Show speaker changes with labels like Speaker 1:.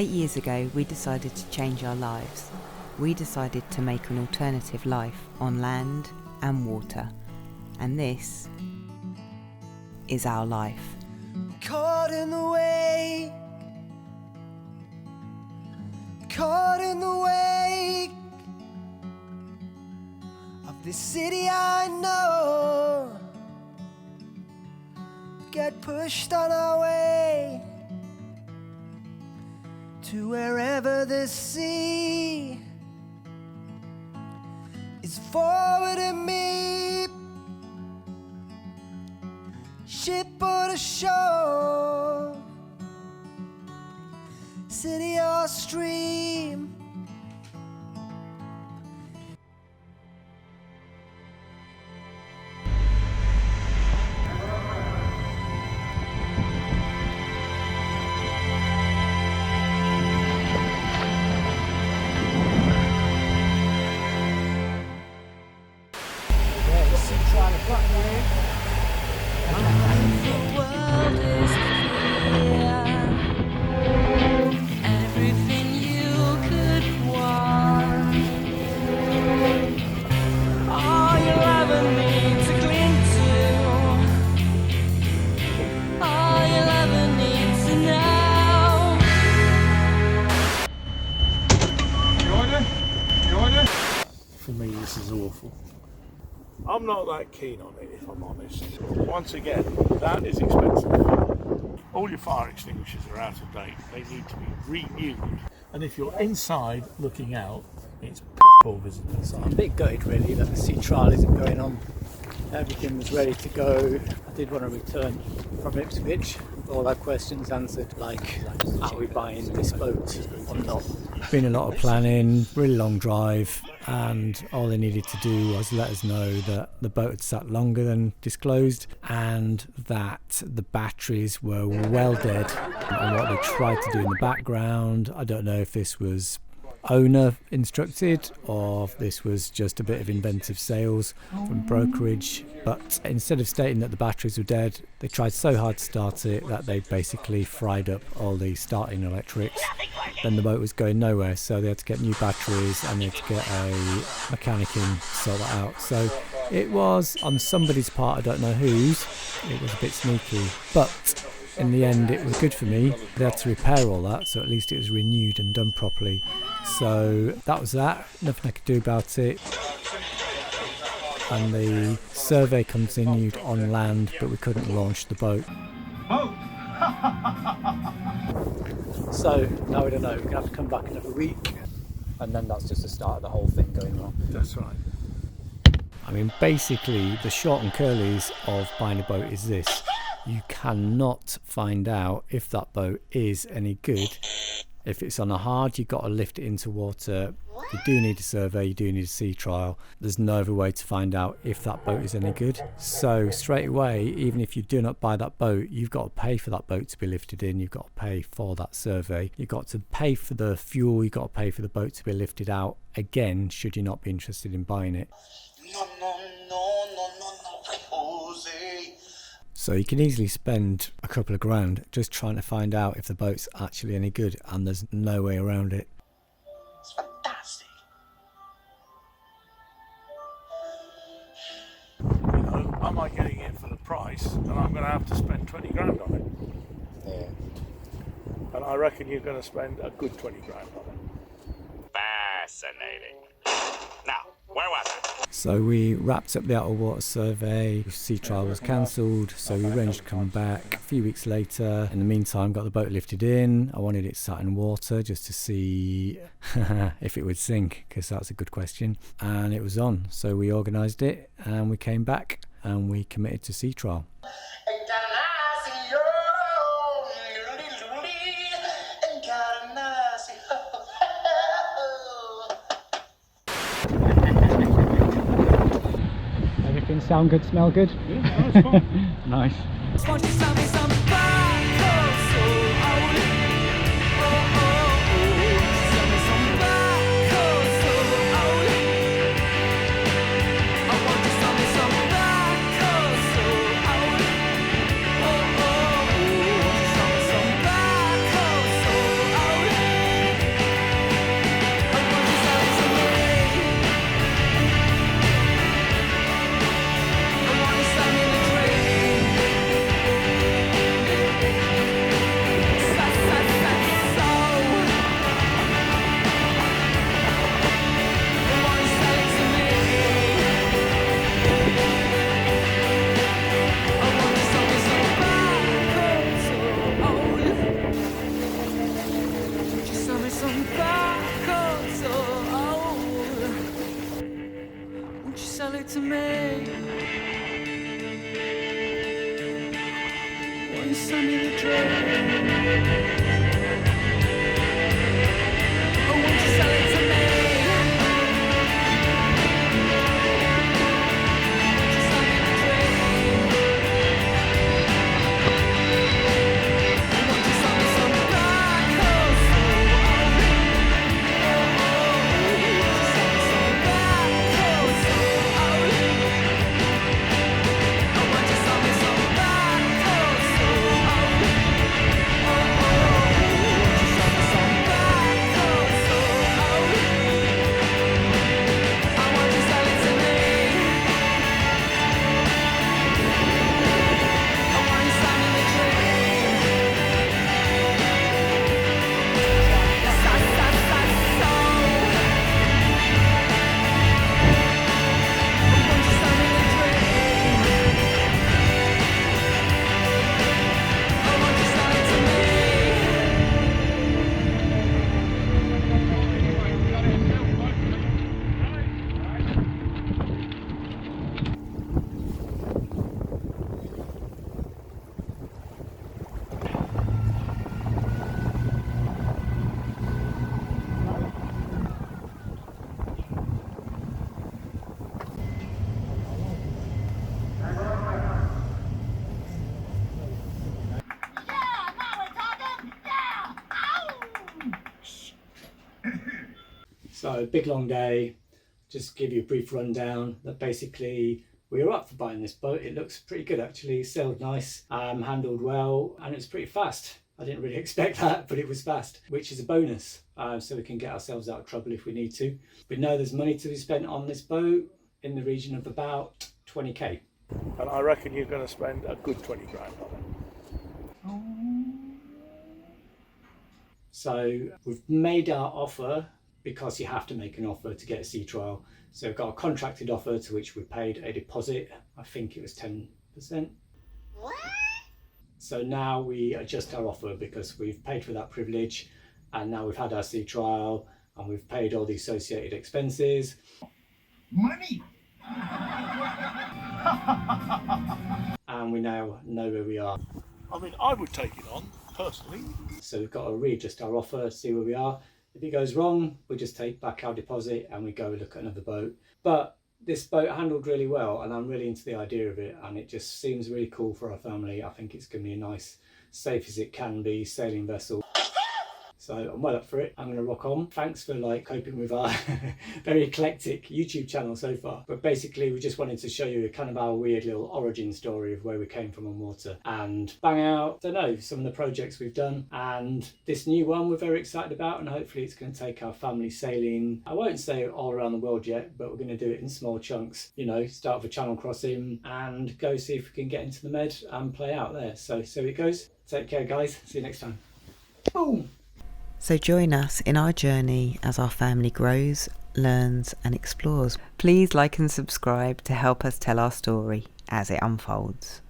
Speaker 1: 8 years ago, we decided to change our lives. We decided to make an alternative life on land and water. And this is our life.
Speaker 2: Caught in the wake, caught in the wake of this city I know. Get pushed on our way to wherever the sea is forwarding me, ship or to shore, city or stream.
Speaker 3: For me, this is awful. I'm not that keen on it, if I'm honest. Once again, that is expensive. All your fire extinguishers are out of date. They need to be renewed. And if you're inside looking out, it's piss poor visibility.
Speaker 4: So I'm a bit gutted really that the sea trial isn't going on. Everything was ready to go. I did want to return from Ipswich with all our questions answered, like are we buying this boat or not? Been a lot of planning, really long drive, and all they needed to do was let us know that the boat had sat longer than disclosed and that the batteries were well dead. And what they tried to do in the background, I don't know if this was owner instructed or if this was just a bit of inventive sales from brokerage, but instead of stating that the batteries were dead, they tried so hard to start it that they basically fried up all the starting electrics. Then the boat was going nowhere, so they had to get new batteries and they had to get a mechanic in to sort that out. So it was on somebody's part, I don't know whose, it was a bit sneaky, but in the end it was good for me. They had to repair all that, so at least it was renewed and done properly. So that was that, nothing I could do about it. And the survey continued on land, but we couldn't launch the boat. So now we don't know, we're going to have to come back another week, and then that's just the start of the whole thing going on.
Speaker 3: That's right.
Speaker 4: I mean, basically the short and curlies of buying a boat is this: you cannot find out if that boat is any good. If it's on a hard, you've got to lift it into water. You do need a survey, you do need a sea trial. There's no other way to find out if that boat is any good. So straight away, even if you do not buy that boat, you've got to pay for that boat to be lifted in, you've got to pay for that survey, you've got to pay for the fuel, you've got to pay for the boat to be lifted out again, should you not be interested in buying it. So you can easily spend a couple of grand just trying to find out if the boat's actually any good, and there's no way around it.
Speaker 2: It's fantastic.
Speaker 3: You know, am I getting it for the price and I'm going to have to spend 20 grand on it?
Speaker 4: Yeah.
Speaker 3: And I reckon you're going to spend a good 20 grand on it.
Speaker 5: Fascinating. Now, where was I?
Speaker 4: So we wrapped up the outer water survey, sea trial was cancelled, so we arranged to come back a few weeks later. In the meantime, got the boat lifted in. I wanted it sat in water just to see if it would sink, because that's a good question. And it was on, so we organised it and we came back and we committed to sea trial. Everything sound good, smell good?
Speaker 3: Yeah, that's fine.
Speaker 4: Nice.
Speaker 2: some black coat so old. Won't you sell it to me? Won't you send me the dream? Oh, won't you sell it to me?
Speaker 4: So big long day. Just give you a brief rundown that basically we were up for buying this boat. It looks pretty good actually, sailed nice, handled well, and it's pretty fast. I didn't really expect that, but it was fast, which is a bonus, so we can get ourselves out of trouble if we need to. We know there's money to be spent on this boat in the region of about 20k.
Speaker 3: And I reckon you're going to spend a good 20 grand on it.
Speaker 4: So we've made our offer, because you have to make an offer to get a sea trial. So we've got a contracted offer to which we paid a deposit. I think it was 10%. What? So now we adjust our offer because we've paid for that privilege, and now we've had our sea trial and we've paid all the associated expenses.
Speaker 6: Money!
Speaker 4: And we now know where we are.
Speaker 3: I mean, I would take it on, personally.
Speaker 4: So we've got to readjust our offer, see where we are. If it goes wrong, we just take back our deposit and we go look at another boat. But this boat handled really well, and I'm really into the idea of it, and it just seems really cool for our family. I think it's going to be a nice, safe as it can be, sailing vessel. So I'm well up for it. I'm going to rock on. Thanks for coping with our very eclectic YouTube channel so far. But basically we just wanted to show you kind of our weird little origin story of where we came from on water, and bang out, don't know, some of the projects we've done. And this new one we're very excited about, and hopefully it's going to take our family sailing. I won't say all around the world yet, but we're going to do it in small chunks. You know, start with a channel crossing and go see if we can get into the Med and play out there. So it goes. Take care guys. See you next time. Boom.
Speaker 1: So join us in our journey as our family grows, learns and explores. Please like and subscribe to help us tell our story as it unfolds.